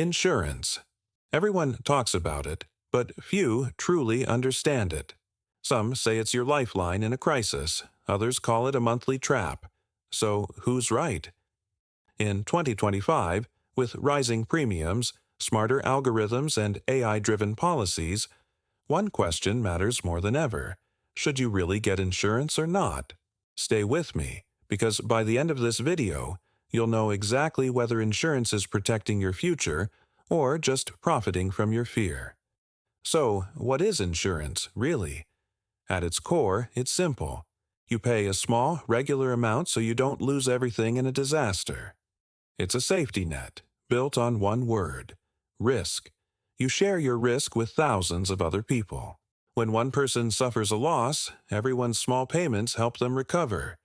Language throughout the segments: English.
Insurance. Everyone talks about it, but few truly understand it. Some say it's your lifeline in a crisis, others call it a monthly trap. So who's right? In 2025, with rising premiums, smarter algorithms, and AI-driven policies, one question matters more than ever. Should you really get insurance or not? Stay with me, because by the end of this video, you'll know exactly whether insurance is protecting your future or just profiting from your fear. So, what is insurance, really? At its core, it's simple. You pay a small, regular amount so you don't lose everything in a disaster. It's a safety net, built on one word: risk. You share your risk with thousands of other people. When one person suffers a loss, everyone's small payments help them recover.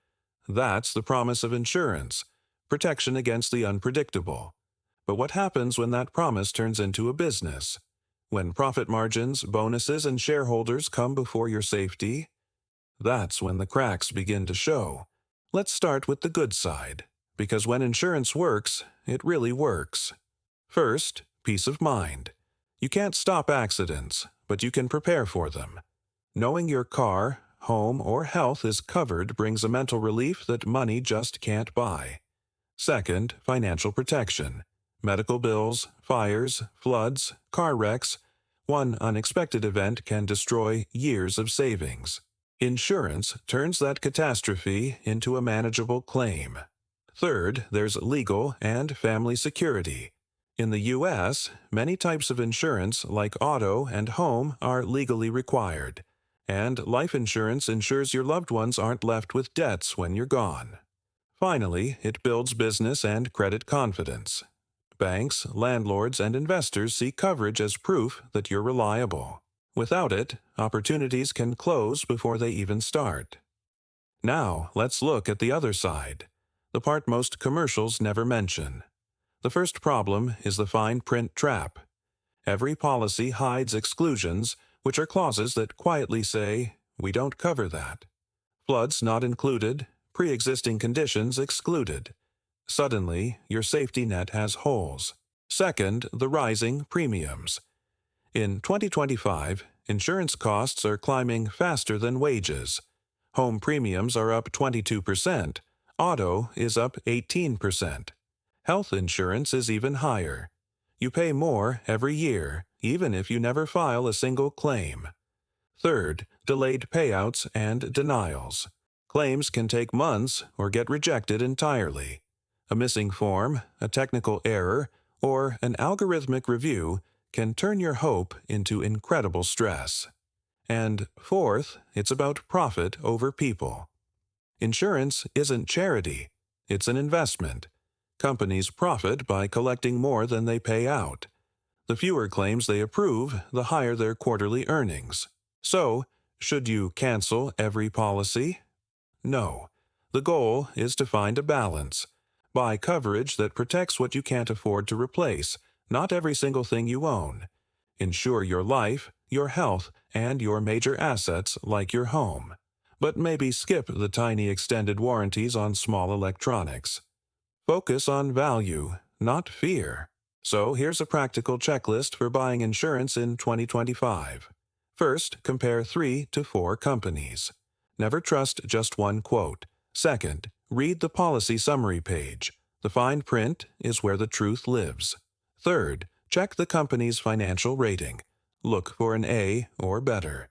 That's the promise of insurance: protection against the unpredictable. But what happens when that promise turns into a business? When profit margins, bonuses, and shareholders come before your safety? That's when the cracks begin to show. Let's start with the good side, because when insurance works, it really works. First, peace of mind. You can't stop accidents, but you can prepare for them. Knowing your car, home, or health is covered brings a mental relief that money just can't buy. Second, financial protection. Medical bills, fires, floods, car wrecks. One unexpected event can destroy years of savings. Insurance turns that catastrophe into a manageable claim. Third, there's legal and family security. In the U.S., many types of insurance, like auto and home, are legally required, and life insurance ensures your loved ones aren't left with debts when you're gone. Finally, it builds business and credit confidence. Banks, landlords, and investors see coverage as proof that you're reliable. Without it, opportunities can close before they even start. Now, let's look at the other side, the part most commercials never mention. The first problem is the fine print trap. Every policy hides exclusions, which are clauses that quietly say, "We don't cover that." Floods not included, pre-existing conditions excluded. Suddenly, your safety net has holes. Second, the rising premiums. In 2025, insurance costs are climbing faster than wages. Home premiums are up 22%. Auto is up 18%. Health insurance is even higher. You pay more every year, even if you never file a single claim. Third, delayed payouts and denials. Claims can take months or get rejected entirely. A missing form, a technical error, or an algorithmic review can turn your hope into incredible stress. And fourth, it's about profit over people. Insurance isn't charity, it's an investment. Companies profit by collecting more than they pay out. The fewer claims they approve, the higher their quarterly earnings. So, should you cancel every policy? No. The goal is to find a balance. Buy coverage that protects what you can't afford to replace, not every single thing you own. Insure your life, your health, and your major assets like your home. But maybe skip the tiny extended warranties on small electronics. Focus on value, not fear. So here's a practical checklist for buying insurance in 2025. First, compare 3 to 4 companies. Never trust just one quote. Second, read the policy summary page. The fine print is where the truth lives. Third, check the company's financial rating. Look for an A or better.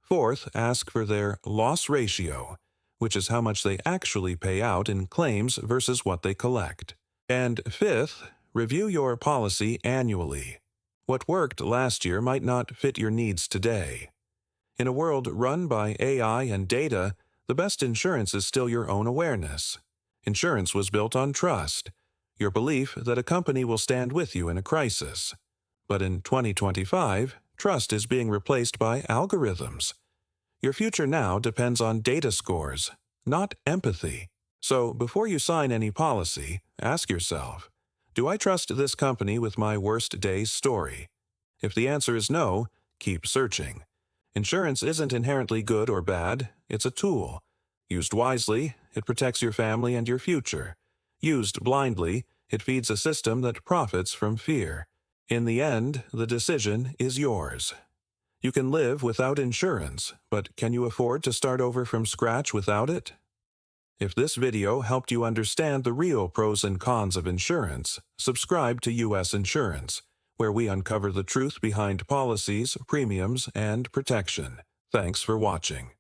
Fourth, ask for their loss ratio, which is how much they actually pay out in claims versus what they collect. And fifth, review your policy annually. What worked last year might not fit your needs today. In a world run by AI and data, the best insurance is still your own awareness. Insurance was built on trust, your belief that a company will stand with you in a crisis. But in 2025, trust is being replaced by algorithms. Your future now depends on data scores, not empathy. So before you sign any policy, ask yourself, do I trust this company with my worst day's story? If the answer is no, keep searching. Insurance isn't inherently good or bad, it's a tool. Used wisely, it protects your family and your future. Used blindly, it feeds a system that profits from fear. In the end, the decision is yours. You can live without insurance, but can you afford to start over from scratch without it? If this video helped you understand the real pros and cons of insurance, subscribe to U.S. Insurance, where we uncover the truth behind policies, premiums, and protection. Thanks for watching.